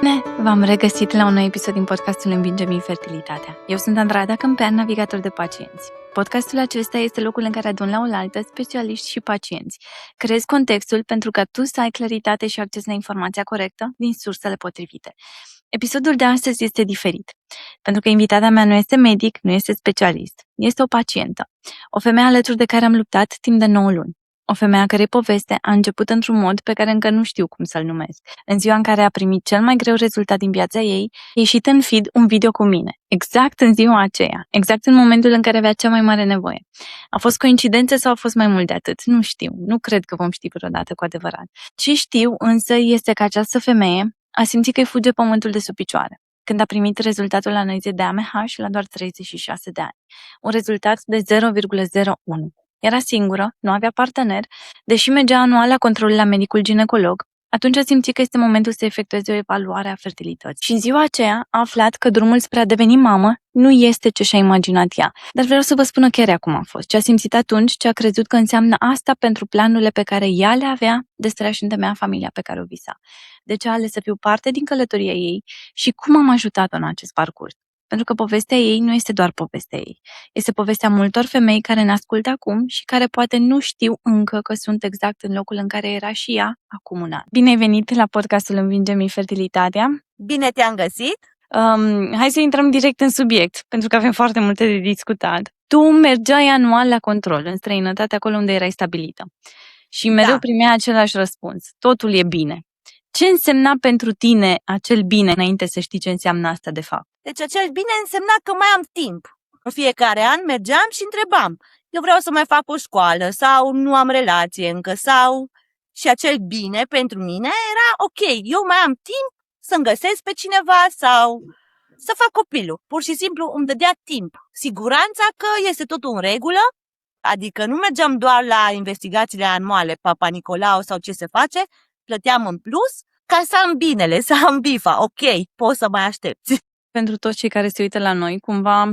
Bine v-am regăsit la un nou episod din podcastul Învingem Infertilitatea. Eu sunt Andrada Câmpean, navigator de pacienți. Podcastul acesta este locul în care adun la oaltă specialiști și pacienți. Creez contextul pentru ca tu să ai claritate și acces la informația corectă din sursele potrivite. Episodul de astăzi este diferit, pentru că invitata mea nu este medic, nu este specialist, este o pacientă, o femeie alături de care am luptat timp de 9 luni. O femeie a cărei poveste a început într-un mod pe care încă nu știu cum să-l numesc. În ziua în care a primit cel mai greu rezultat din viața ei, a ieșit în feed un video cu mine. Exact în ziua aceea, exact în momentul în care avea cea mai mare nevoie. A fost coincidență sau a fost mai mult de atât? Nu știu, nu cred că vom ști vreodată cu adevărat. Ce știu însă este că această femeie a simțit că îi fuge pământul de sub picioare când a primit rezultatul analizei de AMH la doar 36 de ani. Un rezultat de 0,01. Era singură, nu avea partener, deși mergea anual la control la medicul ginecolog, atunci a simțit că este momentul să efectueze o evaluare a fertilității. Și în ziua aceea a aflat că drumul spre a deveni mamă nu este ce și-a imaginat ea. Dar vreau să vă spun chiar cum a fost, ce a simțit atunci, ce a crezut că înseamnă asta pentru planurile pe care ea le avea despre a-și întemeia familia pe care o visa. De ce a ales să fiu parte din călătoria ei și cum am ajutat-o în acest parcurs. Pentru că povestea ei nu este doar povestea ei. Este povestea multor femei care ne ascultă acum și care poate nu știu încă că sunt exact în locul în care era și ea acum un an. Bine ai venit la podcastul Învingem Infertilitatea. Bine te-am găsit! Hai să intrăm direct în subiect, pentru că avem foarte multe de discutat. Tu mergeai anual la control în străinătate, acolo unde erai stabilită. Și mereu primeai același răspuns. Totul e bine. Ce însemna pentru tine acel bine înainte să știi ce înseamnă asta de fapt? Deci acel bine însemna că mai am timp. În fiecare an mergeam și întrebam. Eu vreau să mai fac o școală sau nu am relație încă sau... Și acel bine pentru mine era ok, eu mai am timp să-mi găsesc pe cineva sau să fac copilul. Pur și simplu îmi dădea timp. Siguranța că este totul în regulă, adică nu mergeam doar la investigațiile anuale, Papa Nicolau sau ce se face, plăteam în plus ca să am binele, să am bifa. Ok, poți să mai aștepți. Pentru toți cei care se uită la noi, cumva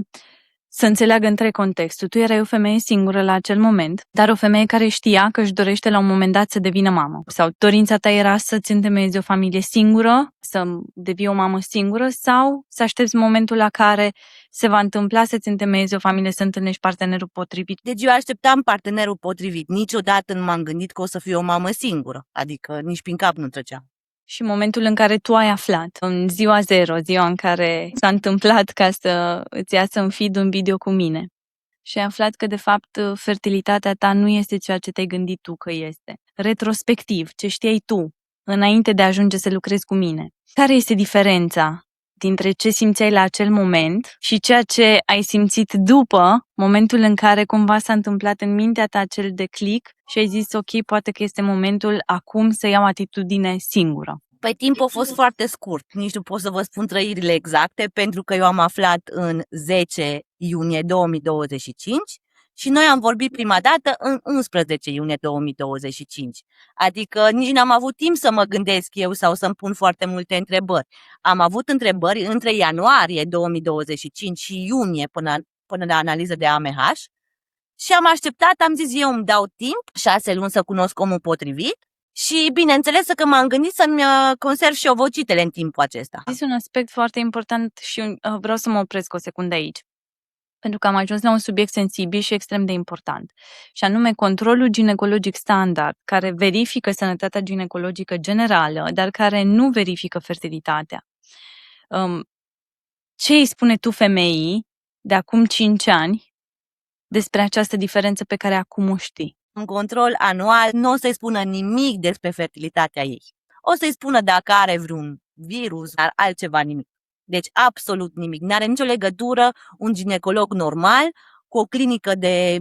să înțeleagă între contextul. Tu erai o femeie singură la acel moment, dar o femeie care știa că își dorește la un moment dat să devină mamă. Sau dorința ta era să-ți întemeiezi o familie singură, să devii o mamă singură sau să aștepți momentul la care se va întâmpla să-ți întemeiezi o familie, să întâlnești partenerul potrivit. Deci eu așteptam partenerul potrivit. Niciodată nu m-am gândit că o să fiu o mamă singură. Adică nici prin cap nu trecea. Și momentul în care tu ai aflat, în ziua 0, ziua în care s-a întâmplat ca să îți iasă în feed un video cu mine și ai aflat că de fapt fertilitatea ta nu este ceea ce te-ai gândit tu că este. Retrospectiv, ce știai tu înainte de a ajunge să lucrezi cu mine. Care este diferența dintre ce simțeai la acel moment și ceea ce ai simțit după momentul în care cumva s-a întâmplat în mintea ta acel declic și ai zis ok, poate că este momentul acum să iau atitudine singură? Păi timpul a fost foarte scurt, nici nu pot să vă spun trăirile exacte, pentru că eu am aflat în 10 iunie 2025 și noi am vorbit prima dată în 11 iunie 2025. Adică nici n-am avut timp să mă gândesc eu sau să-mi pun foarte multe întrebări. Am avut întrebări între ianuarie 2025 și iunie până la analiză de AMH și am așteptat, am zis eu îmi dau timp, 6 luni să cunosc omul potrivit. Și bineînțeles că m-am gândit să-mi conserv și ovocitele în timpul acesta. Este un aspect foarte important și vreau să mă opresc o secundă aici. Pentru că am ajuns la un subiect sensibil și extrem de important. Și anume controlul ginecologic standard, care verifică sănătatea ginecologică generală, dar care nu verifică fertilitatea. Ce îi spune tu femeii de acum 5 ani despre această diferență pe care acum o știi? Un control anual nu o să-i spună nimic despre fertilitatea ei. O să-i spună dacă are vreun virus, dar altceva nimic. Deci absolut nimic. N-are nicio legătură un ginecolog normal cu o clinică de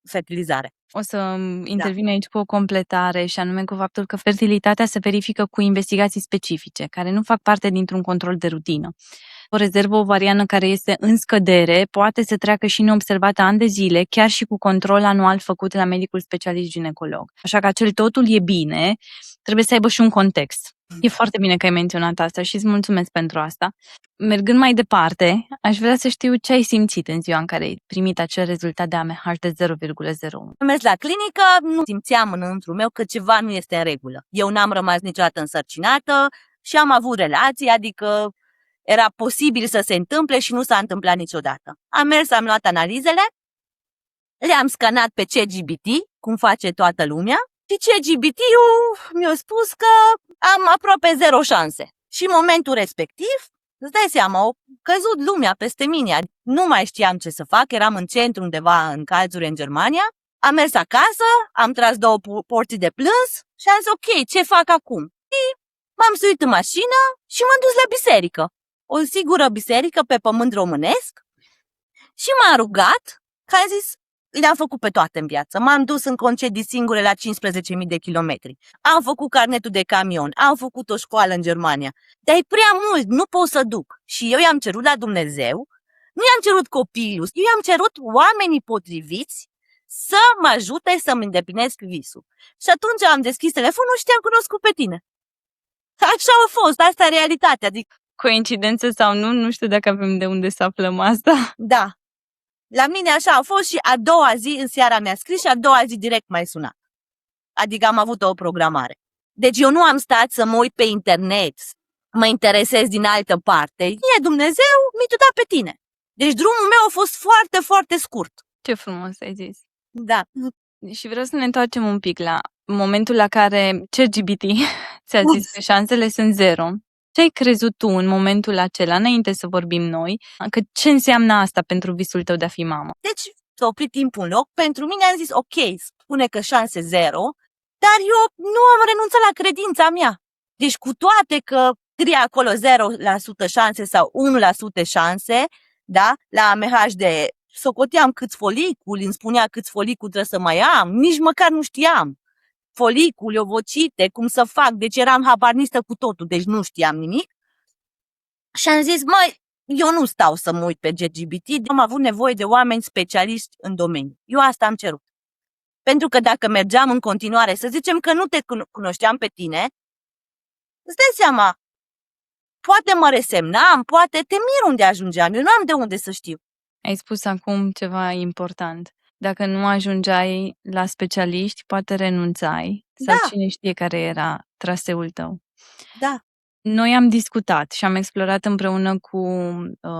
fertilizare. O să intervin aici cu o completare și anume cu faptul că fertilitatea se verifică cu investigații specifice, care nu fac parte dintr-un control de rutină. O rezervă ovariană care este în scădere poate să treacă și neobservată ani de zile, chiar și cu control anual făcut la medicul specialist ginecolog. Așa că acel totul e bine, trebuie să aibă și un context. E foarte bine că ai menționat asta și îți mulțumesc pentru asta. Mergând mai departe, aș vrea să știu ce ai simțit în ziua în care ai primit acel rezultat de AMH de 0,01. Am mers la clinică, nu simțeam înăuntru meu că ceva nu este în regulă. Eu n-am rămas niciodată însărcinată, și am avut relații, adică era posibil să se întâmple și nu s-a întâmplat niciodată. Am mers, am luat analizele, le-am scanat pe ChatGPT, cum face toată lumea, și ChatGPT-ul mi-a spus că am aproape 0 șanse. Și în momentul respectiv, îți dai seama, a căzut lumea peste mine. Nu mai știam ce să fac, eram în centru undeva în Karlsruhe, în Germania. Am mers acasă, am tras 2 porții de plâns și am zis, ok, ce fac acum? Și m-am suit în mașină și m-am dus la biserică. O sigură biserică pe pământ românesc și m-a rugat, că am zis, le-am făcut pe toate în viață. M-am dus în concedii singure la 15.000 de kilometri. Am făcut carnetul de camion, am făcut o școală în Germania. Dar e prea mult, nu pot să duc. Și eu i-am cerut la Dumnezeu, nu i-am cerut copilul, eu i-am cerut oamenii potriviți să mă ajute să-mi îndeplinesc visul. Și atunci am deschis telefonul și te-am cunoscut pe tine. Așa a fost, asta e realitatea. Adică, Coincidență sau nu, nu știu dacă avem de unde să aflăm asta. da. La mine așa a fost și a doua zi, în seara mi-a scris și a doua zi direct m-ai sunat. Adică am avut o programare. Deci eu nu am stat să mă uit pe internet, mă interesez din altă parte. E Dumnezeu, mi-a dat pe tine. Deci drumul meu a fost foarte, foarte scurt. Ce frumos ai zis. Da. Și vreau să ne întoarcem un pic la momentul la care ChatGPT ți-a zis că șansele sunt 0. Ce ai crezut tu în momentul acela, înainte să vorbim noi, că ce înseamnă asta pentru visul tău de a fi mamă? Deci s-a oprit timpul în loc. Pentru mine am zis, ok, spune că șanse 0, dar eu nu am renunțat la credința mea. Deci cu toate că scrie acolo 0% șanse sau 1% șanse, da, la AMHD, socoteam câți foliculi, îmi spunea câți foliculi trebuie să mai am, nici măcar nu știam. Foliculi, ovocite, cum să fac, deci eram habarnistă cu totul, deci nu știam nimic. Și am zis, măi, eu nu stau să mă uit pe ChatGPT, am avut nevoie de oameni specialiști în domeniu. Eu asta am cerut. Pentru că dacă mergeam în continuare, să zicem că nu te cunoșteam pe tine, îți dai seama, poate mă resemnam, poate te mir unde ajungeam, eu nu am de unde să știu. Ai spus acum ceva important. Dacă nu ajungeai la specialiști, poate renunțai. Sau Da. cine știe care era traseul tău. Da. Noi am discutat și am explorat împreună cu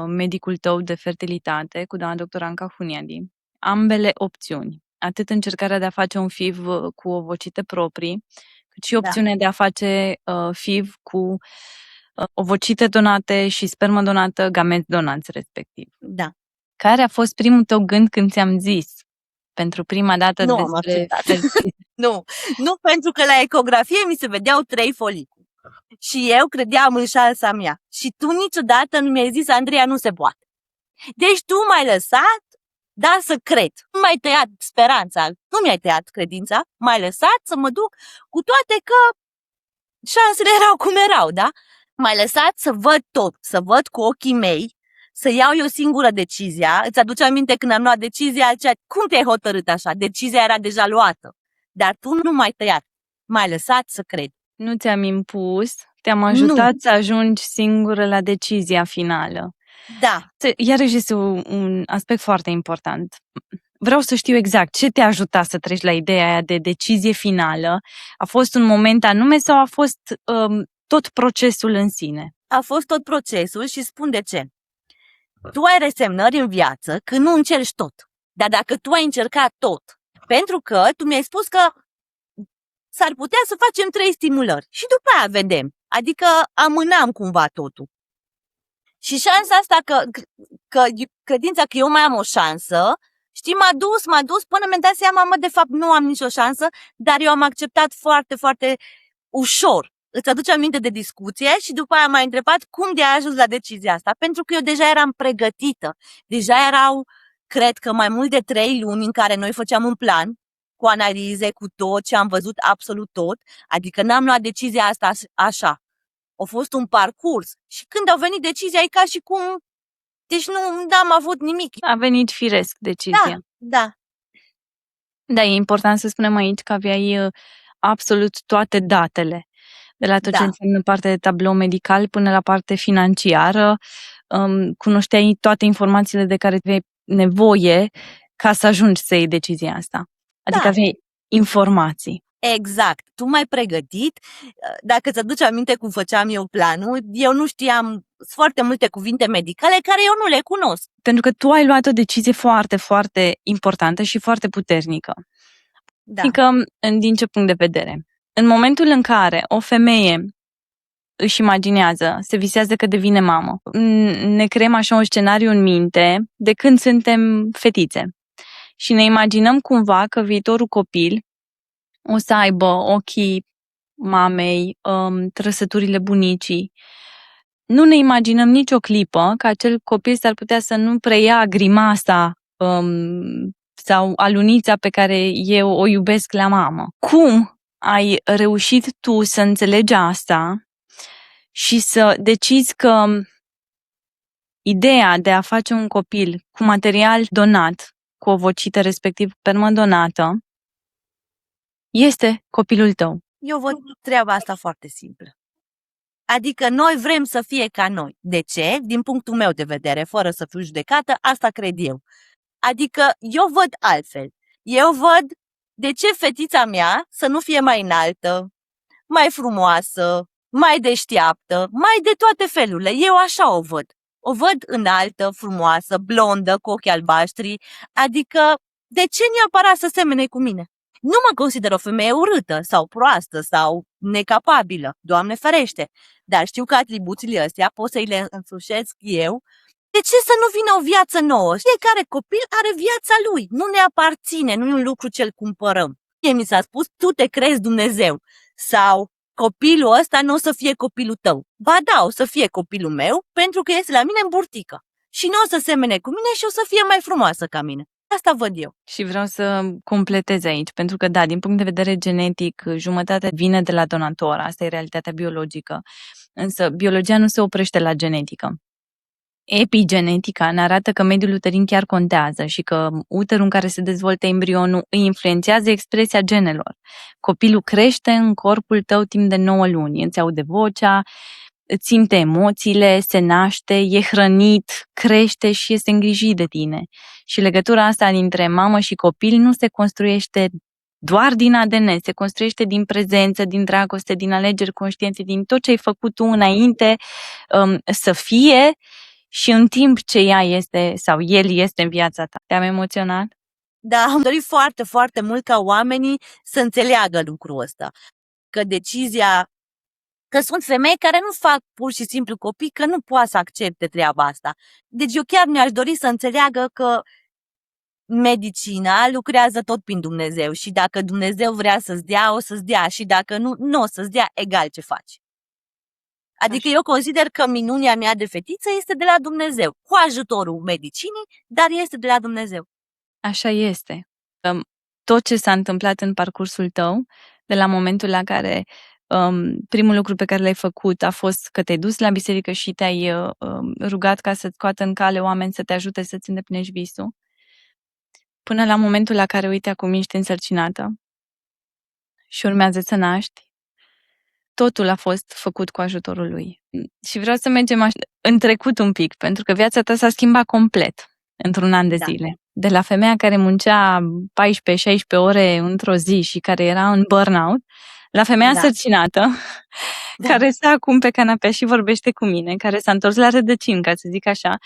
medicul tău de fertilitate, cu doamna doctor Anca Huniadi, ambele opțiuni. Atât încercarea de a face un FIV cu ovocite proprii, cât și opțiunea de a face FIV cu ovocite donate și spermă donată, gameți donați respectiv. Da. Care a fost primul tău gând când ți-am zis pentru prima dată Nu am despre acceptat. Nu, pentru că la ecografie mi se vedeau 3 foliculi. Și eu credeam în șansa mea. Și tu niciodată nu mi-ai zis, Andreea, nu se poate. Deci tu m-ai lăsat, da, să cred. Nu mi-ai tăiat speranța, nu mi-ai tăiat credința, m-ai lăsat să mă duc, cu toate că șansele erau cum erau, da? M-ai lăsat să văd tot, să văd cu ochii mei, să iau eu singură decizia. Îți aduce aminte când am luat decizia aceea? Cum te-ai hotărât așa? Decizia era deja luată. Dar tu nu m-ai tăiat. M-ai lăsat să cred. Nu ți-am impus, te-am ajutat să ajungi singură la decizia finală. Da. Iarăși este un aspect foarte important. Vreau să știu exact ce te-a ajutat să treci la ideea aia de decizie finală. A fost un moment anume sau a fost tot procesul în sine? A fost tot procesul și spun de ce. Tu ai resemnări în viață când nu încerci tot. Dar dacă tu ai încercat tot, pentru că tu mi-ai spus că s-ar putea să facem 3 stimulări și după aia vedem. Adică amânam cumva totul. Și șansa asta că credința că eu mai am o șansă, știi, m-a dus până mi-am dat seama, de fapt nu am nicio șansă, dar eu am acceptat foarte, foarte ușor. Îți aduce aminte de discuție și după aia m-ai întrebat cum de-ai ajuns la decizia asta, pentru că eu deja eram pregătită. Deja erau, cred că mai mult de 3 luni în care noi făceam un plan, cu analize, cu tot ce am văzut, absolut tot, adică n-am luat decizia asta așa. A fost un parcurs și când a venit decizia e ca și cum, deci nu am avut nimic. A venit firesc decizia. Da. Da, e important să spunem aici că aveai absolut toate datele, de la tot ce înseamnă partea de tablou medical până la parte financiară, cunoșteai toate informațiile de care aveai nevoie ca să ajungi să iei decizia asta. Adică aveai informații. Exact. Tu m-ai pregătit. Dacă ți aduci aminte cum făceam eu planul, eu nu știam, sunt foarte multe cuvinte medicale care eu nu le cunosc. Pentru că tu ai luat o decizie foarte, foarte importantă și foarte puternică. Da. Adică, din ce punct de vedere? În momentul în care o femeie își imaginează, se visează că devine mamă, ne creăm așa un scenariu în minte de când suntem fetițe. Și ne imaginăm cumva că viitorul copil o să aibă ochii mamei, trăsăturile bunicii. Nu ne imaginăm nicio clipă că acel copil s-ar putea să nu preia grimasa sau alunița pe care eu o iubesc la mamă. Cum ai reușit tu să înțelegi asta și să decizi că ideea de a face un copil cu material donat, cu o vocită respectiv spermă donată, este copilul tău? Eu văd treaba asta foarte simplă. Adică noi vrem să fie ca noi. De ce? Din punctul meu de vedere, fără să fiu judecată, asta cred eu. Adică eu văd altfel. Eu văd de ce fetița mea să nu fie mai înaltă, mai frumoasă, mai deșteaptă, mai de toate felurile. Eu așa o văd. O văd înaltă, frumoasă, blondă, cu ochii albaștri. Adică de ce neapărat să semene cu mine? Nu mă consider o femeie urâtă sau proastă sau necapabilă, Doamne ferește, dar știu că atribuțiile astea pot să-i le însușesc eu. De ce să nu vină o viață nouă? Fiecare copil are viața lui, nu ne aparține, nu e un lucru ce-l cumpărăm. Mie mi s-a spus, tu te crezi Dumnezeu sau copilul ăsta nu o să fie copilul tău. Ba da, o să fie copilul meu pentru că este la mine în burtică și nu o să semene cu mine și o să fie mai frumoasă ca mine. Asta văd eu. Și vreau să completez aici, pentru că, da, din punct de vedere genetic, jumătate vine de la donator, asta e realitatea biologică. Însă, biologia nu se oprește la genetică. Epigenetica ne arată că mediul uterin chiar contează și că uterul în care se dezvoltă embrionul îi influențează expresia genelor. Copilul crește în corpul tău timp de 9 luni, îți aude vocea, îți simte emoțiile, se naște, e hrănit, crește și este îngrijit de tine. Și legătura asta dintre mamă și copil nu se construiește doar din ADN, se construiește din prezență, din dragoste, din alegeri conștiente, din tot ce ai făcut tu înainte să fie și în timp ce ea este sau el este în viața ta. Te-am emoționat? Da, am dorit foarte, foarte mult ca oamenii să înțeleagă lucrul ăsta. Că decizia, că sunt femei care nu fac pur și simplu copii, că nu poate să accepte treaba asta. Deci eu chiar mi-aș dori să înțeleagă că medicina lucrează tot prin Dumnezeu și dacă Dumnezeu vrea să-ți dea, o să-ți dea și dacă nu, nu o să-ți dea, egal ce faci. Adică eu consider că minunea mea de fetiță este de la Dumnezeu, cu ajutorul medicinii, dar este de la Dumnezeu. Așa este. Tot ce s-a întâmplat în parcursul tău, de la momentul la care primul lucru pe care l-ai făcut a fost că te-ai dus la biserică și te-ai rugat ca să-ți scoată în cale oameni să te ajute să-ți îndeplinești visul, până la momentul la care, uite, acum ești însărcinată și urmează să naști, totul a fost făcut cu ajutorul lui. Și vreau să mergem în trecut un pic, pentru că viața ta s-a schimbat complet într-un an de zile. De la femeia care muncea 14-16 ore într-o zi și care era în burnout, la femeia însărcinată, care stă acum pe canapea și vorbește cu mine, care s-a întors la rădăcini, ca să zic așa,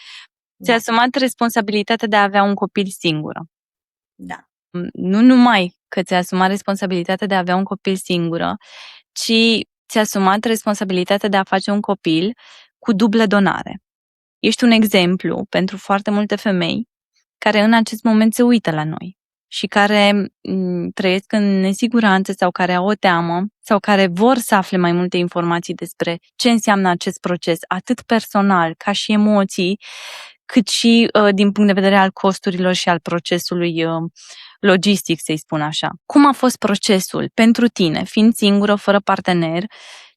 ți-a asumat responsabilitatea de a avea un copil singură. Da. Nu numai că ți-a asumat responsabilitatea de a avea un copil singură, ci ți-a asumat responsabilitatea de a face un copil cu dublă donare. Ești un exemplu pentru foarte multe femei care în acest moment se uită la noi și care trăiesc în nesiguranță sau care au o teamă sau care vor să afle mai multe informații despre ce înseamnă acest proces, atât personal ca și emoții, cât și din punct de vedere al costurilor și al procesului logistic, să-i spun așa. Cum a fost procesul pentru tine, fiind singură, fără partener,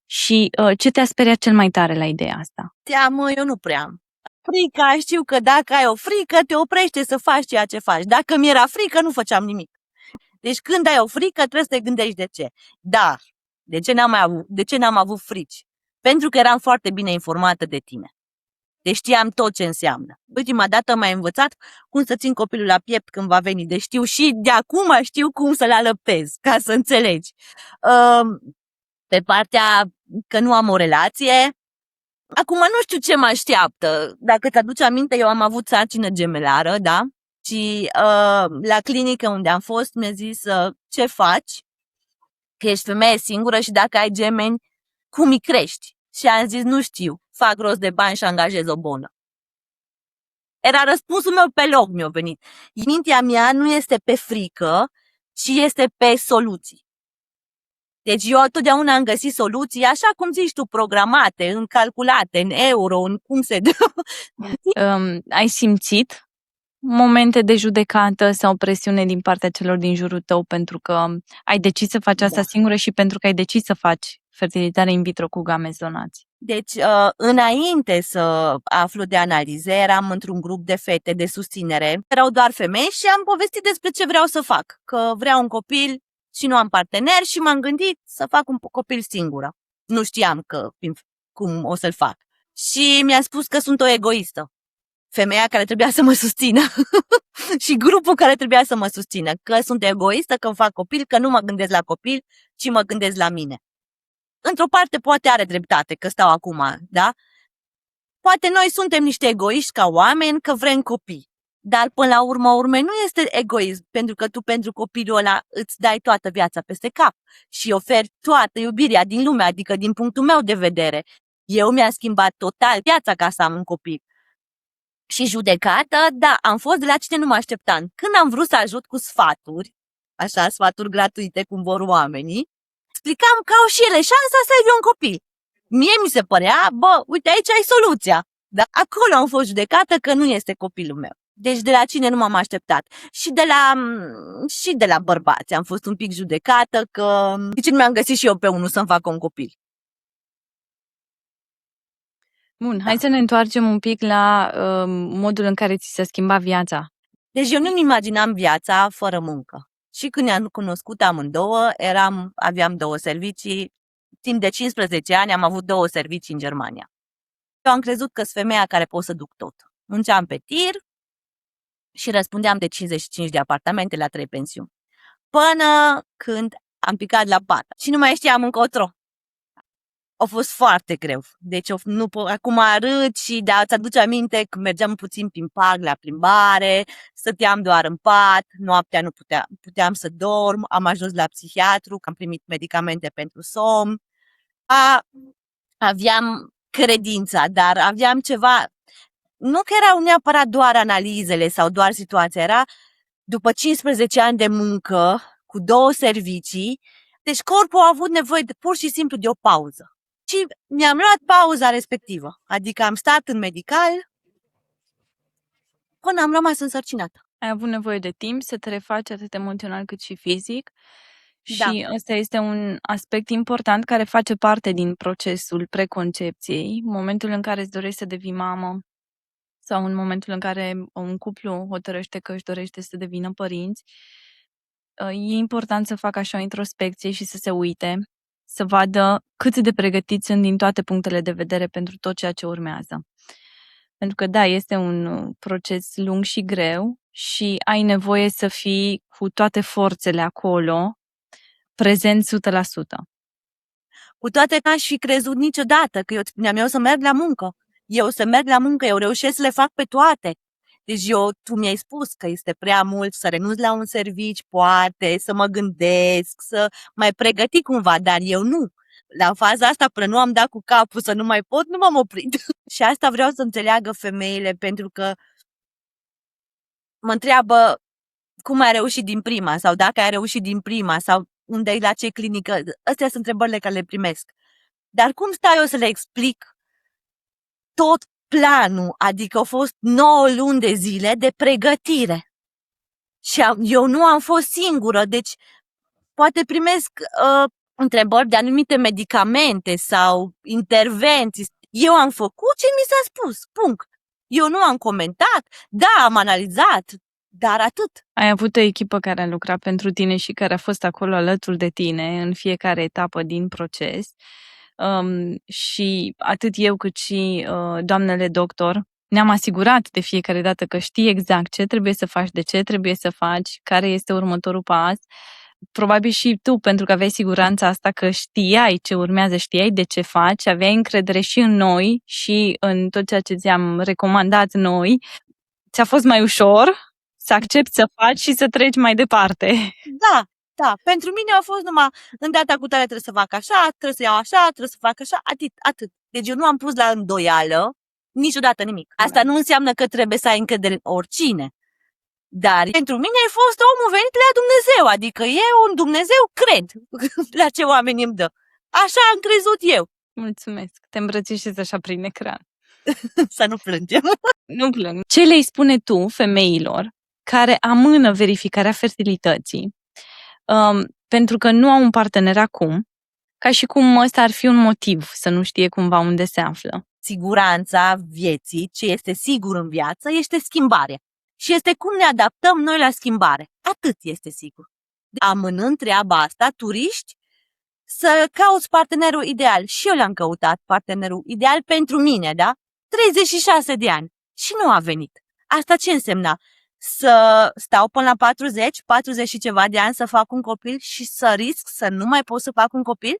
și ce te-a speriat cel mai tare la ideea asta? Teamă, eu nu prea am. Frica, știu că dacă ai o frică, te oprește să faci ceea ce faci. Dacă mi-era frică, nu făceam nimic. Deci când ai o frică, trebuie să te gândești de ce. Dar, de ce n-am avut frici? Pentru că eram foarte bine informată de tine. Deci știam tot ce înseamnă. Ultima dată m-a învățat cum să țin copilul la piept când va veni. Deci știu și de acum știu cum să-l alăptez, ca să înțelegi. Pe partea că nu am o relație, acum nu știu ce mă așteaptă. Dacă ți-aduci aminte, eu am avut sarcină gemelară, da? Și la clinică unde am fost mi-a zis ce faci? Că ești femeie singură și dacă ai gemeni, cum îi crești? Și am zis, nu știu, fac rost de bani și angajez o bonă. Era răspunsul meu pe loc, mi-a venit. Mintea mea nu este pe frică, ci este pe soluții. Deci eu totdeauna am găsit soluții, așa cum zici tu, programate, încalculate, în euro, în cum se dă. Ai simțit momente de judecată sau presiune din partea celor din jurul tău pentru că ai decis să faci asta singură și pentru că ai decis să faci fertilizare in vitro cu gameți donați? Deci, înainte să aflu de analize, eram într-un grup de fete de susținere. Erau doar femei și am povestit despre ce vreau să fac. Că vreau un copil și nu am partener și m-am gândit să fac un copil singură. Nu știam cum o să-l fac. Și mi-a spus că sunt o egoistă. Femeia care trebuia să mă susțină și grupul care trebuia să mă susțină. Că sunt egoistă, că îmi fac copil, că nu mă gândesc la copil, ci mă gândesc la mine. Într-o parte poate are dreptate, că stau acum, da? Poate noi suntem niște egoiști ca oameni, că vrem copii. Dar până la urmă nu este egoism, pentru că tu pentru copilul ăla îți dai toată viața peste cap și oferi toată iubirea din lume, adică din punctul meu de vedere. Eu mi-am schimbat total viața ca să am un copil. Și judecată, da, am fost de la cine nu mă așteptam. Când am vrut să ajut cu sfaturi, așa, sfaturi gratuite, cum vor oamenii, explicam că au și ele șansa să aibă un copil. Mie mi se părea, uite, aici ai soluția. Dar acolo am fost judecată că nu este copilul meu. Deci de la cine nu m-am așteptat. Și de la bărbați am fost un pic judecată că nici nu mi-am găsit și eu pe unul să-mi facă un copil. Bun, hai să ne întoarcem un pic la modul în care ți s-a schimbat viața. Deci eu nu-mi imaginam viața fără muncă. Și când ne-am cunoscut amândouă, aveam 2 servicii. Timp de 15 ani am avut 2 servicii în Germania. Eu am crezut că sunt femeia care pot să duc tot. Munceam pe tir și răspundeam de 55 de apartamente la 3 pensiuni. Până când am picat la pată și nu mai știam încotro. A fost foarte greu. Deci acum arăt și îți aduce aminte că mergeam puțin prin parc la plimbare, stăteam doar în pat, noaptea nu puteam să dorm, am ajuns la psihiatru, că am primit medicamente pentru somn. Aveam credința, dar aveam ceva, nu că erau neapărat doar analizele sau doar situația, era după 15 ani de muncă, cu 2 servicii, deci corpul a avut nevoie pur și simplu de o pauză. Și mi-am luat pauza respectivă, adică am stat în medical până am rămas însărcinată. Ai avut nevoie de timp să te refaci atât emoțional cât și fizic Da. și ăsta este un aspect important care face parte din procesul preconcepției, momentul în care îți dorești să devii mamă sau în momentul în care un cuplu hotărăște că își dorește să devină părinți. E important să facă așa o introspecție și să se uite, să vadă cât de pregătiți sunt din toate punctele de vedere pentru tot ceea ce urmează. Pentru că, da, este un proces lung și greu și ai nevoie să fii cu toate forțele acolo, prezent 100%. Cu toate că aș fi crezut niciodată că eu spuneam eu să merg la muncă. Eu reușesc să le fac pe toate. Deci tu mi-ai spus că este prea mult să renunț la un serviciu, poate, să mă gândesc, să mai pregăti cumva, dar eu nu. La faza asta, până nu am dat cu capul să nu mai pot, nu m-am oprit. Și asta vreau să înțeleagă femeile, pentru că mă întreabă cum ai reușit din prima, sau dacă ai reușit din prima, sau unde ai, la ce clinică. Astea sunt întrebările care le primesc. Dar cum stau eu să le explic tot planul? Adică au fost 9 luni de zile de pregătire. Și eu nu am fost singură, deci poate primesc întrebări de anumite medicamente sau intervenții. Eu am făcut ce mi s-a spus, punct. Eu nu am comentat, da, am analizat, dar atât. Ai avut o echipă care a lucrat pentru tine și care a fost acolo alături de tine în fiecare etapă din proces. și atât eu cât și doamnele doctor ne-am asigurat de fiecare dată că știi exact ce trebuie să faci, de ce trebuie să faci, care este următorul pas. Probabil și tu, pentru că aveai siguranța asta că știai ce urmează, știai de ce faci, aveai încredere și în noi și în tot ceea ce ți-am recomandat noi, ți-a fost mai ușor să accepti să faci și să treci mai departe. Da. Pentru mine a fost numai în data cu tare trebuie să fac așa, trebuie să iau așa, trebuie să fac așa, atât. Deci eu nu am pus la îndoială niciodată nimic. Asta nu înseamnă că trebuie să ai încredere în oricine. Dar pentru mine a fost omul venit la Dumnezeu, adică eu în Dumnezeu cred la ce oamenii îmi dă. Așa am crezut eu. Mulțumesc, te îmbrățișez așa prin ecran. Să nu plângem. Nu plâng. Ce le-ai spune tu femeilor care amână verificarea fertilității pentru că nu au un partener acum, ca și cum ăsta ar fi un motiv să nu știe cumva unde se află? Siguranța vieții, ce este sigur în viață, este schimbarea. Și este cum ne adaptăm noi la schimbare. Atât este sigur. Amânând treaba asta, tu riști să cauți partenerul ideal. Și eu l-am căutat, partenerul ideal pentru mine, da? 36 de ani. Și nu a venit. Asta ce însemna? Să stau până la 40 și ceva de ani să fac un copil și să risc să nu mai pot să fac un copil?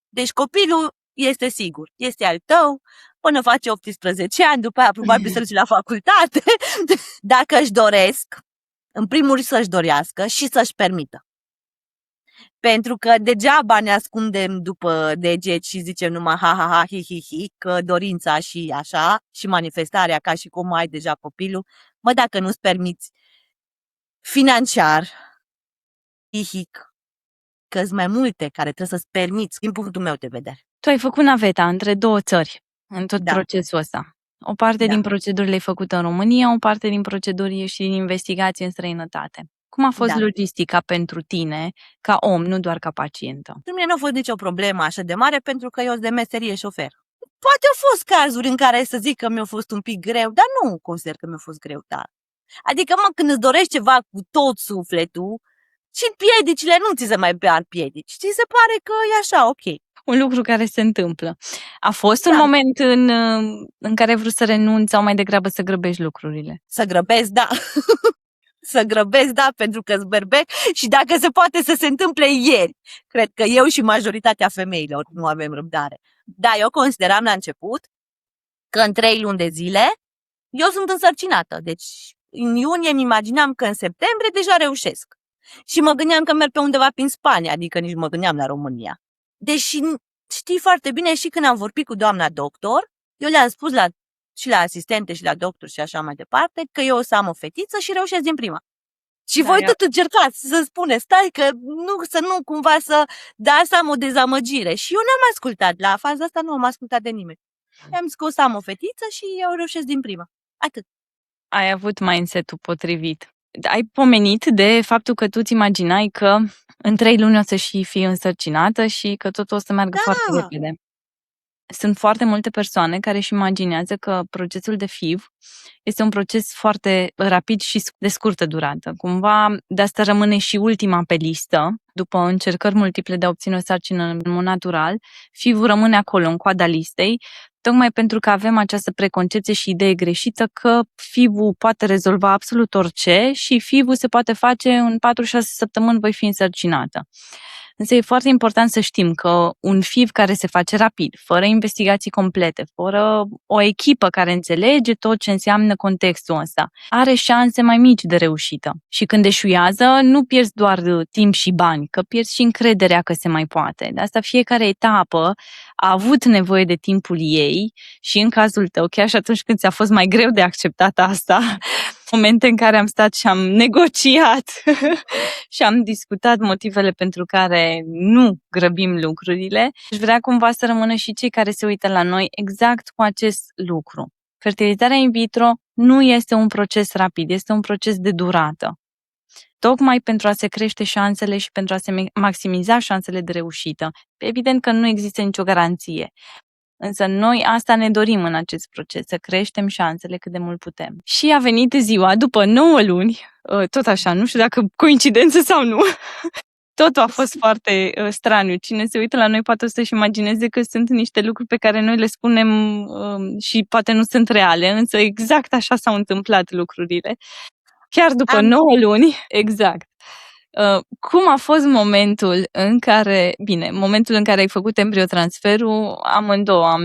Deci copilul este sigur, este al tău, până face 18 ani, după aia probabil să duci la facultate. Dacă își doresc, în primul rând să-și dorească și să-și permită. Pentru că degeaba ne ascundem după degeti și zicem numai ha, hi, că dorința și așa, și manifestarea ca și cum ai deja copilul, dacă nu-ți permiți financiar, că sunt mai multe care trebuie să-ți permiți, din punctul meu de vedere. Tu ai făcut naveta între două țări în tot procesul ăsta. O parte din procedurile ai făcut în România, o parte din proceduri și din investigații în străinătate. Cum a fost logistica pentru tine, ca om, nu doar ca pacientă? Pentru mine nu a fost nicio problemă așa de mare, pentru că eu sunt de meserie șofer. Poate au fost cazuri în care să zic că mi-a fost un pic greu, dar nu consider că mi-a fost greu, Adică, când îți dorești ceva cu tot sufletul, și piedicile nu ți se mai par piedici. Ți se pare că e așa, ok. Un lucru care se întâmplă. A fost un moment în care ai vrut să renunți sau mai degrabă să grăbești lucrurile? Să grăbesc, da. Să grăbesc, da, pentru că îți berbec și dacă se poate să se întâmple ieri. Cred că eu și majoritatea femeilor nu avem răbdare. Da, eu consideram la început că în 3 luni de zile eu sunt însărcinată. Deci în iunie îmi imaginam că în septembrie deja reușesc. Și mă gândeam că merg pe undeva prin Spania, adică nici mă gândeam la România. Deși știi foarte bine și când am vorbit cu doamna doctor, eu le-am spus și la asistente și la doctor și așa mai departe că eu o să am o fetiță și reușesc din prima. Și voi tot încercați să spuneți, stai că să nu cumva să am o dezamăgire. Și eu n-am ascultat, la faza asta nu am ascultat de nimeni. I-am zis că o să am o fetiță și eu reușesc din prima. Atât. Ai avut mindset-ul potrivit. Ai pomenit de faptul că tu îți imaginai că în 3 luni o să și fii însărcinată și că totul o să meargă foarte repede. Sunt foarte multe persoane care își imaginează că procesul de FIV este un proces foarte rapid și de scurtă durată. Cumva de asta rămâne și ultima pe listă. După încercări multiple de a obține o sarcină în mod natural, FIV-ul rămâne acolo, în coada listei, tocmai pentru că avem această preconcepție și idee greșită că FIV-ul poate rezolva absolut orice și FIV-ul se poate face în 4-6 săptămâni voi fi însărcinată. Însă e foarte important să știm că un FIV care se face rapid, fără investigații complete, fără o echipă care înțelege tot ce înseamnă contextul ăsta, are șanse mai mici de reușită. Și când eșuează, nu pierzi doar timp și bani, că pierzi și încrederea că se mai poate. De asta fiecare etapă a avut nevoie de timpul ei și în cazul tău, chiar și atunci când ți-a fost mai greu de acceptat asta, momente în care am stat și am negociat și am discutat motivele pentru care nu grăbim lucrurile. Aș vrea cumva să rămână și cei care se uită la noi exact cu acest lucru. Fertilizarea in vitro nu este un proces rapid, este un proces de durată. Tocmai pentru a se crește șansele și pentru a se maximiza șansele de reușită. Evident că nu există nicio garanție. Însă noi asta ne dorim în acest proces, să creștem șansele cât de mult putem. Și a venit ziua, după 9 luni, tot așa, nu știu dacă coincidență sau nu, Totul a fost foarte straniu. Cine se uită la noi poate să-și imagineze că sunt niște lucruri pe care noi le spunem și poate nu sunt reale, însă exact așa s-au întâmplat lucrurile. Chiar după 9 luni, exact. Cum a fost momentul în care ai făcut embriotransferul, amândouă am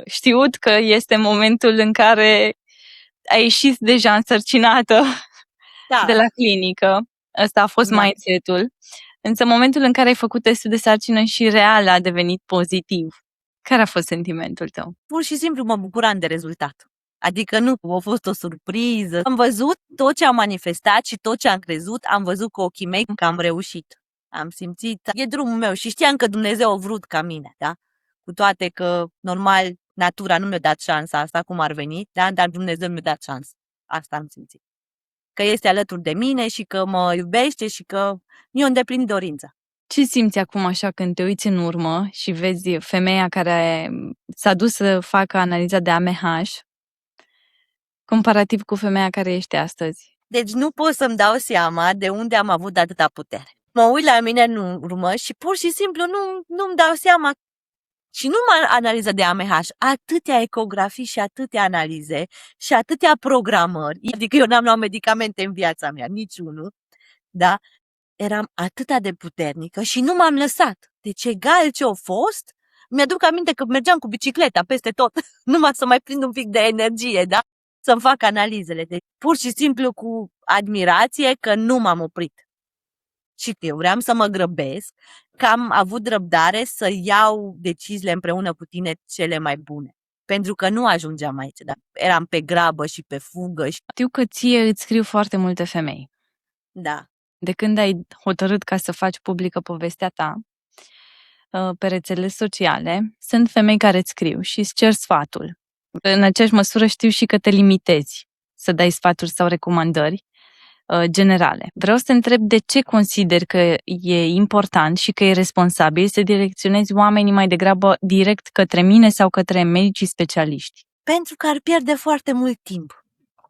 știut că este momentul în care ai ieșit deja însărcinată de la clinică. Ăsta a fost mindset-ul. Însă momentul în care ai făcut testul de sarcină și real a devenit pozitiv, care a fost sentimentul tău? Pur și simplu mă bucuram de rezultat. Adică nu a fost o surpriză. Am văzut tot ce am manifestat și tot ce am crezut, am văzut cu ochii mei că am reușit. Am simțit, e drumul meu și știam că Dumnezeu a vrut ca mine, da? Cu toate că, normal, natura nu mi-a dat șansa asta cum ar veni, da? Dar Dumnezeu mi-a dat șansă. Asta am simțit. Că este alături de mine și că mă iubește și că mi-a îndeplinit dorința. Ce simți acum așa când te uiți în urmă și vezi femeia care s-a dus să facă analiza de AMH comparativ cu femeia care ești astăzi? Deci nu pot să-mi dau seama de unde am avut atâta putere. Mă uit la mine în urmă și pur și simplu nu-mi dau seama. Și nu mă analiză de AMH, atâtea ecografii și atâtea analize și atâtea programări. Adică eu n-am luat medicamente în viața mea, niciunul, da? Eram atâta de puternică și nu m-am lăsat. Deci egal ce a fost, mi-aduc aminte că mergeam cu bicicleta peste tot, numai să mai prind un pic de energie, da? Să-mi fac analizele. Deci pur și simplu cu admirație că nu m-am oprit. Și eu vreau să mă grăbesc, că am avut răbdare să iau deciziile împreună cu tine cele mai bune. Pentru că nu ajungeam aici, dar eram pe grabă și pe fugă. Știu că ție îți scriu foarte multe femei. Da. De când ai hotărât ca să faci publică povestea ta pe rețelele sociale, sunt femei care îți scriu și îți cer sfatul. În aceeași măsură știu și că te limitezi să dai sfaturi sau recomandări generale. Vreau să te întreb de ce consideri că e important și că e responsabil să direcționezi oamenii mai degrabă direct către mine sau către medicii specialiști? Pentru că ar pierde foarte mult timp.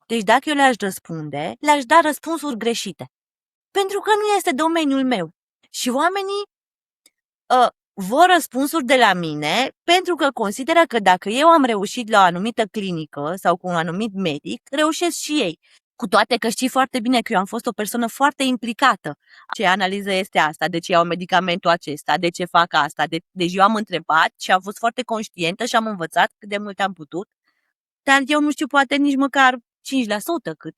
Deci dacă eu le-aș răspunde, le-aș da răspunsuri greșite. Pentru că nu este domeniul meu. Și oamenii vor răspunsuri de la mine pentru că consideră că dacă eu am reușit la o anumită clinică sau cu un anumit medic, reușesc și ei. Cu toate că știi foarte bine că eu am fost o persoană foarte implicată. Ce analiză este asta? De ce iau medicamentul acesta? De ce fac asta? Deci eu am întrebat și am fost foarte conștientă și am învățat cât de mult am putut. Dar eu nu știu poate nici măcar 5% cât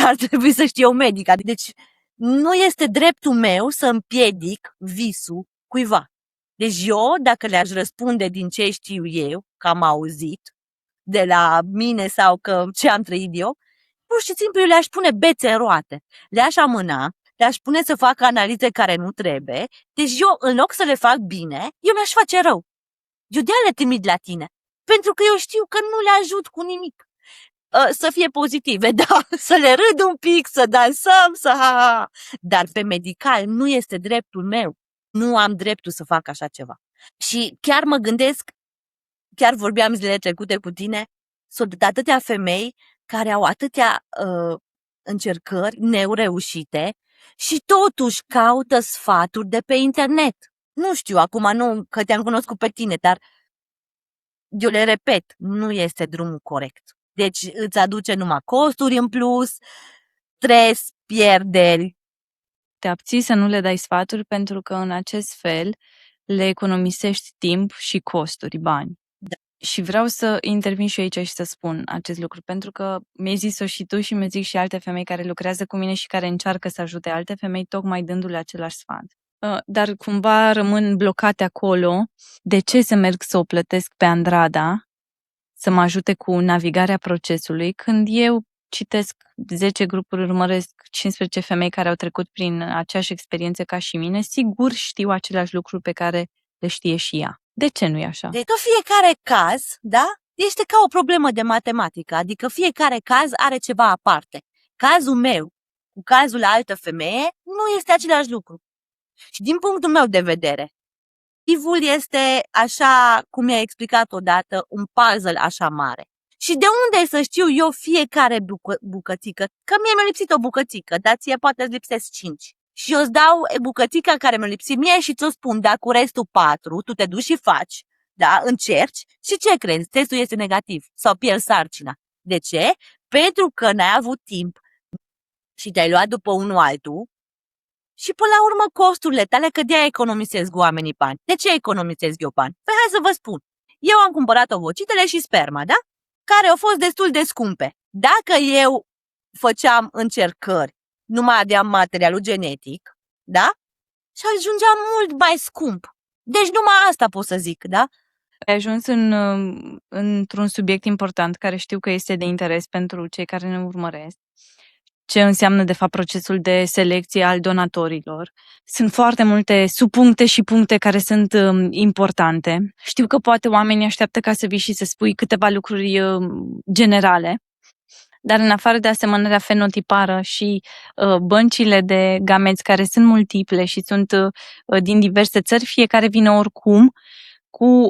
ar trebui să știe o medică. Deci nu este dreptul meu să împiedic visul cuiva. Deci eu, dacă le-aș răspunde din ce știu eu, că am auzit de la mine sau că ce am trăit eu, pur și simplu le-aș pune bețe în roate, le-aș amâna, le-aș pune să facă analize care nu trebuie, deci eu, în loc să le fac bine, eu mi-aș face rău. Eu de-aia le trimit la tine, pentru că eu știu că nu le ajut cu nimic. Să fie pozitive, da, să le râd un pic, să dansăm, dar pe medical nu este dreptul meu. Nu am dreptul să fac așa ceva. Și chiar mă gândesc, chiar vorbeam zilele trecute cu tine, sunt atâtea femei care au atâtea încercări nereușite și totuși caută sfaturi de pe internet. Nu știu, acum nu că te-am cunoscut pe tine, dar eu le repet, nu este drumul corect. Deci îți aduce numai costuri în plus, stres, pierderi. Te abții să nu le dai sfaturi pentru că în acest fel le economisești timp și costuri, bani. Da. Și vreau să intervin și aici și să spun acest lucru, pentru că mi-ai zis-o și tu și mi-ai zis și alte femei care lucrează cu mine și care încearcă să ajute alte femei tocmai dându-le același sfat. Dar cumva rămân blocate acolo. De ce să merg să o plătesc pe Andrada să mă ajute cu navigarea procesului când eu citesc 10 grupuri, urmăresc 15 femei care au trecut prin aceeași experiență ca și mine, sigur știu același lucru pe care le știe și ea. De ce nu e așa? Deci fiecare caz, da, este ca o problemă de matematică, adică fiecare caz are ceva aparte. Cazul meu cu cazul altă femeie nu este același lucru. Și din punctul meu de vedere, motivul este, așa cum mi-a explicat odată, un puzzle așa mare. Și de unde să știu eu fiecare bucățică? Că mie mi-a lipsit o bucățică, dar ție poate îți lipsesc 5. și eu îți dau bucățica care mi-a lipsit mie și ți-o spun, dar cu restul 4 tu te duci și faci, da, încerci și ce crezi? Testul este negativ sau pierzi sarcina. De ce? Pentru că n-ai avut timp și te-ai luat după unul altul și până la urmă costurile tale, că de-aia economisesc oamenii bani. De ce economisesc eu bani? Păi hai să vă spun. Eu am cumpărat ovocitele și sperma, da? Care au fost destul de scumpe. Dacă eu făceam încercări, nu mai aveam materialul genetic, da? Și ajungea mult mai scump. Deci numai asta pot să zic, da? Ai ajuns într-un subiect important care știu că este de interes pentru cei care ne urmăresc. Ce înseamnă, de fapt, procesul de selecție al donatorilor. Sunt foarte multe subpuncte și puncte care sunt importante. Știu că poate oamenii așteaptă ca să vii și să spui câteva lucruri generale, dar în afară de asemănarea fenotipară și băncile de gameți care sunt multiple și sunt din diverse țări, fiecare vine oricum cu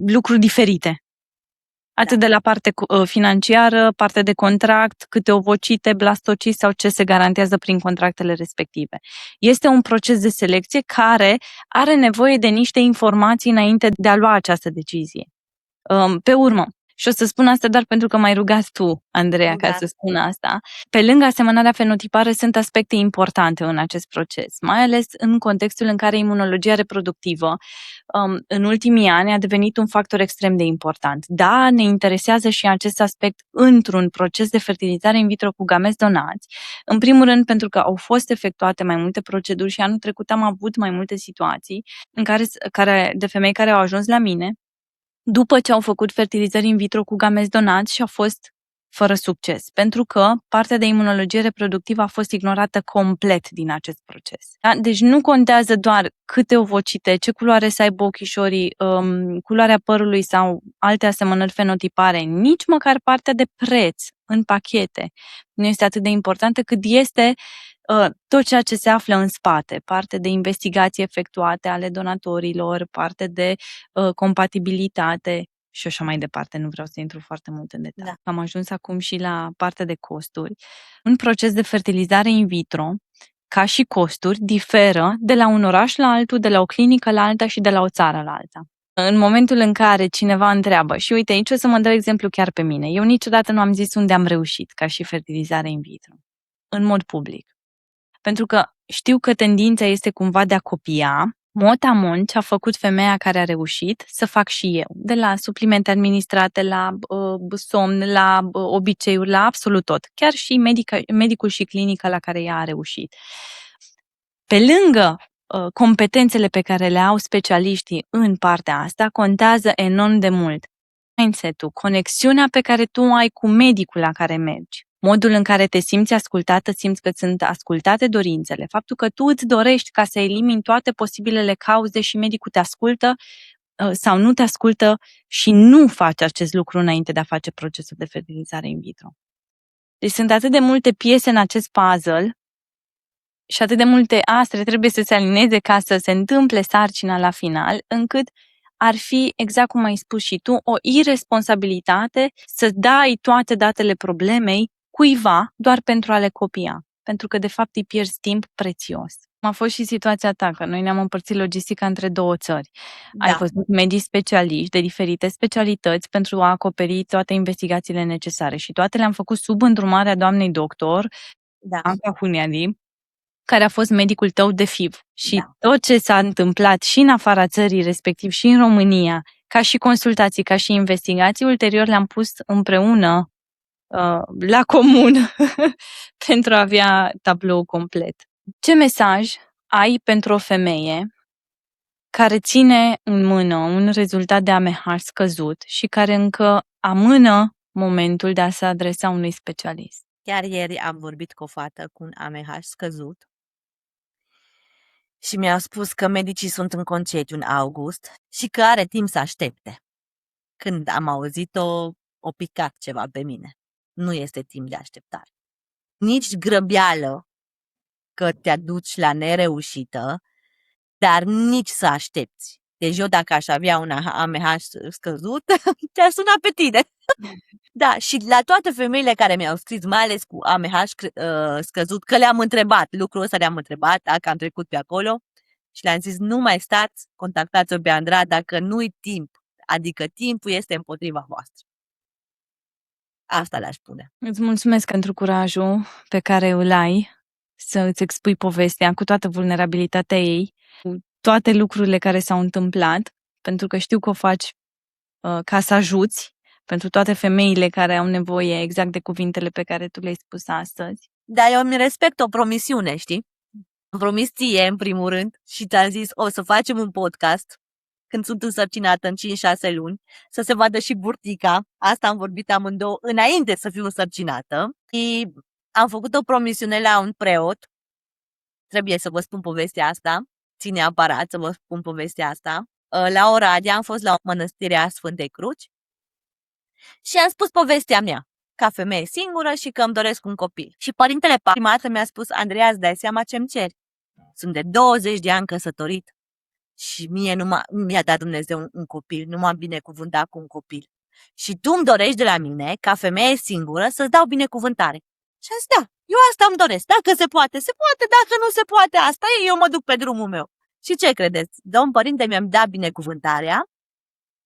lucruri diferite. Atât de la parte financiară, parte de contract, câte ovocite, blastocii sau ce se garantează prin contractele respective. Este un proces de selecție care are nevoie de niște informații înainte de a lua această decizie. Pe urmă, și o să spun asta doar pentru că m-ai rugat tu, Andreea, ca să spun asta. Pe lângă asemănarea fenotipară sunt aspecte importante în acest proces, mai ales în contextul în care imunologia reproductivă în ultimii ani a devenit un factor extrem de important. Da, ne interesează și acest aspect într-un proces de fertilizare in vitro cu gameți donați. În primul rând pentru că au fost efectuate mai multe proceduri și anul trecut am avut mai multe situații în de femei care au ajuns la mine după ce au făcut fertilizări in vitro cu gameți donați și a fost fără succes, pentru că partea de imunologie reproductivă a fost ignorată complet din acest proces. Da? Deci nu contează doar câte ovocite, ce culoare să aibă ochișorii, culoarea părului sau alte asemănări fenotipare, nici măcar partea de preț în pachete nu este atât de importantă cât este tot ceea ce se află în spate, parte de investigații efectuate ale donatorilor, parte de compatibilitate și așa mai departe. Nu vreau să intru foarte mult în detalii. Da. Am ajuns acum și la partea de costuri. Un proces de fertilizare in vitro, ca și costuri, diferă de la un oraș la altul, de la o clinică la alta și de la o țară la alta. În momentul în care cineva întreabă, și uite, aici o să mă dau exemplu chiar pe mine, eu niciodată nu am zis unde am reușit ca și fertilizare in vitro, în mod public. Pentru că știu că tendința este cumva de a copia mot-a-mont ce a făcut femeia care a reușit să fac și eu. De la suplimente administrate, la somn, la obiceiuri, la absolut tot. Chiar și medicul și clinica la care ea a reușit. Pe lângă competențele pe care le au specialiștii în partea asta, contează enorm de mult mindset-ul, conexiunea pe care tu o ai cu medicul la care mergi. Modul în care te simți ascultată, simți că sunt ascultate dorințele, faptul că tu îți dorești ca să elimini toate posibilele cauze și medicul te ascultă sau nu te ascultă și nu faci acest lucru înainte de a face procesul de fertilizare in vitro. Deci sunt atât de multe piese în acest puzzle și atât de multe astre trebuie să se alineze ca să se întâmple sarcina la final, încât ar fi, exact cum ai spus și tu, o irresponsabilitate să dai toate datele problemei cuiva doar pentru a le copia, pentru că de fapt îi pierzi timp prețios. A fost și situația ta, că noi ne-am împărțit logistica între 2 țări. Da. Ai văzut medici specialiști de diferite specialități pentru a acoperi toate investigațiile necesare și toate le-am făcut sub îndrumarea doamnei doctor, Anca Huniadi, care a fost medicul tău de FIV. Și tot ce s-a întâmplat și în afara țării, respectiv și în România, ca și consultații, ca și investigații, ulterior le-am pus împreună la comun pentru a avea tablou complet. Ce mesaj ai pentru o femeie care ține în mână un rezultat de AMH scăzut și care încă amână momentul de a se adresa unui specialist? Chiar ieri am vorbit cu o fată cu un AMH scăzut și mi-au spus că medicii sunt în concediu în august și că are timp să aștepte. Când am auzit-o, o picat ceva pe mine. Nu este timp de așteptare. Nici grăbeală că te aduci la nereușită, dar nici să aștepți. Deci eu dacă aș avea un AMH scăzut, te-aș suna pe tine. Da, și la toate femeile care mi-au scris, mai ales cu AMH scăzut, că le-am întrebat, lucrul ăsta le-am întrebat, dacă am trecut pe acolo și le-am zis, nu mai stați, contactați-o pe Andra dacă nu-i timp, adică timpul este împotriva voastră. Asta le-aș spune. Îți mulțumesc pentru curajul pe care îl ai să îți expui povestea cu toată vulnerabilitatea ei, cu toate lucrurile care s-au întâmplat, pentru că știu că o faci ca să ajuți pentru toate femeile care au nevoie exact de cuvintele pe care tu le-ai spus astăzi. Dar eu îmi respect o promisiune, știi? Am promis ție, în primul rând, și ți-am zis, o să facem un podcast când sunt însărcinată în 5-6 luni, să se vadă și burtica. Asta am vorbit amândouă înainte să fiu însărcinată. Și am făcut o promisiune la un preot. Trebuie să vă spun povestea asta. Ține aparat să vă spun povestea asta. La Oradea am fost la o mănăstire a Sfântei Cruci și am spus povestea mea, ca femeie singură și că îmi doresc un copil. Și părintele prima dată mi-a spus, Andreea, îți dai seama ce-mi ceri? Sunt de 20 de ani căsătorit și mie nu mi-a dat Dumnezeu un copil, nu m-am binecuvântat cu un copil. Și tu îmi dorești de la mine, ca femeie singură, să-ți dau binecuvântare. Și am zis, da, eu asta îmi doresc. Dacă se poate, se poate. Dacă nu se poate, asta e, eu mă duc pe drumul meu. Și ce credeți? Domn părinte mi-a dat binecuvântarea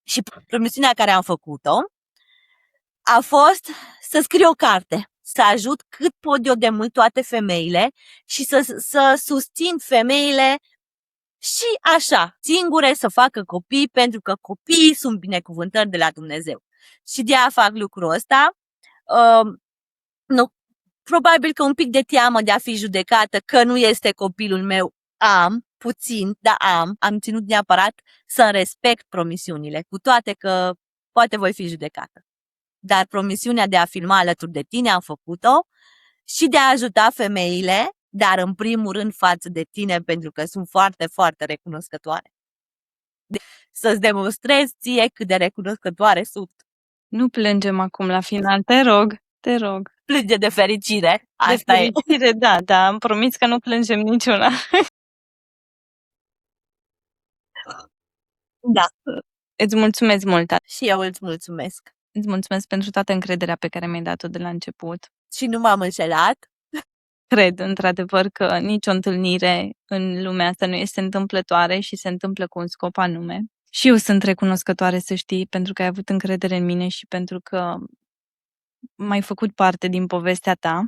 și promisiunea care am făcut-o a fost să scriu o carte, să ajut cât pot eu de mult toate femeile și să susțin femeile și așa, singure să facă copii, pentru că copiii sunt binecuvântări de la Dumnezeu. Și de aia fac lucrul ăsta. Nu, probabil că un pic de teamă de a fi judecată, că nu este copilul meu, am, puțin, dar am ținut neapărat să respect promisiunile, cu toate că poate voi fi judecată. Dar promisiunea de a filma alături de tine am făcut-o și de a ajuta femeile, dar în primul rând față de tine, pentru că sunt foarte, foarte recunoscătoare. Să-ți demonstrez ție cât de recunoscătoare sunt. Nu plângem acum la final, te rog, te rog. Plânge de fericire, asta de fericire, e. Da, am promis că nu plângem niciuna. Da. Îți mulțumesc mult. Și eu îți mulțumesc. Îți mulțumesc pentru toată încrederea pe care mi-ai dat-o de la început. Și nu m-am înșelat. Cred, într-adevăr, că nicio întâlnire în lumea asta nu este întâmplătoare și se întâmplă cu un scop anume. Și eu sunt recunoscătoare, să știi, pentru că ai avut încredere în mine și pentru că m-ai făcut parte din povestea ta.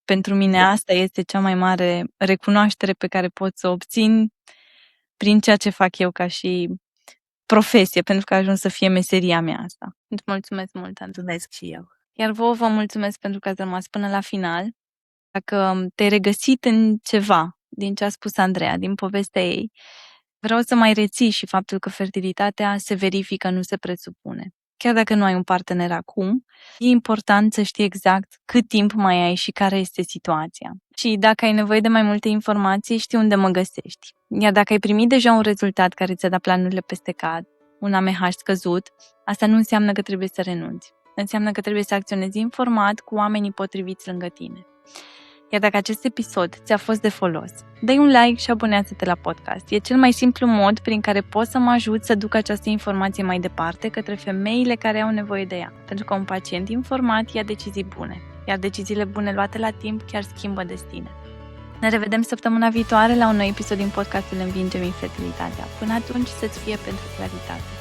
Pentru mine asta este cea mai mare recunoaștere pe care pot să o obțin prin ceea ce fac eu ca și profesie, pentru că a ajuns să fie meseria mea asta. Îți mulțumesc mult, Andra. Mulțumesc și eu. Iar vouă vă mulțumesc pentru că ați rămas până la final. Dacă te-ai regăsit în ceva din ce a spus Andreea, din povestea ei, vreau să mai reții și faptul că fertilitatea se verifică, nu se presupune. Chiar dacă nu ai un partener acum, e important să știi exact cât timp mai ai și care este situația. Și dacă ai nevoie de mai multe informații, știi unde mă găsești. Iar dacă ai primit deja un rezultat care ți-a dat planurile peste cap, un AMH scăzut, asta nu înseamnă că trebuie să renunți. Înseamnă că trebuie să acționezi informat cu oamenii potriviți lângă tine. Iar dacă acest episod ți-a fost de folos, dă-i un like și abonează-te la podcast. E cel mai simplu mod prin care poți să mă ajut să duc această informație mai departe către femeile care au nevoie de ea. Pentru că un pacient informat ia decizii bune, iar deciziile bune luate la timp chiar schimbă destine. Ne revedem săptămâna viitoare la un nou episod din podcastul Învingem Infertilitatea. Până atunci, să-ți fie pentru claritate.